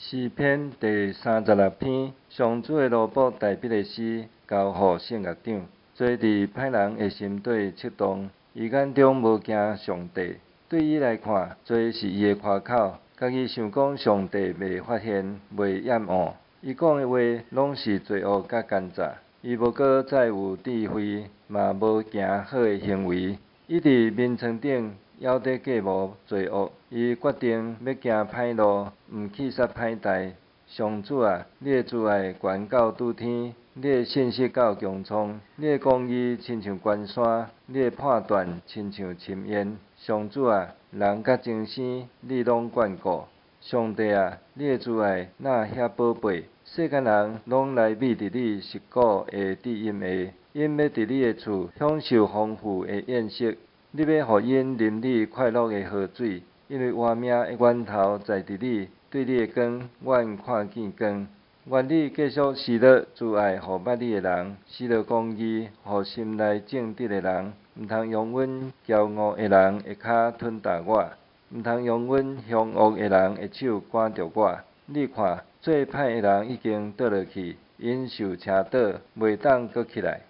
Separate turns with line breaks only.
诗篇第36篇，上主的奴仆大笔的诗，交予圣乐长。做伫歹人的心底测动，伊眼中无惊上帝。对伊来看，做是伊的夸口。家己想讲上帝袂发现，袂掩护。伊讲的话拢是罪恶甲奸诈。伊无搁再有智慧，嘛无行好的行为。伊伫面床顶还伫计谋罪恶。伊决定要行歹路，毋去杀歹代。上主啊，你的慈爱悬到拄天，你的信实到穹苍，你的公义亲像关山，你的判断亲像深渊。上主啊，人甲精生你拢眷顾。上帝啊，你的慈爱哪遐宝贝？世间人拢来觅伫你实骨的知音下，因要伫你的厝享受丰富的宴席。你要互因啉你快乐的河水，因为活命的源头在伫你。对你的光，阮看见光。愿你继续施乐慈爱，互捌你的人；施乐公义，互心内正直的人。毋通用阮骄傲的人的骹吞踏我，毋通用阮凶恶的人的手赶着我。你看，做歹的人已经倒落去，因受车倒，袂当搁起来。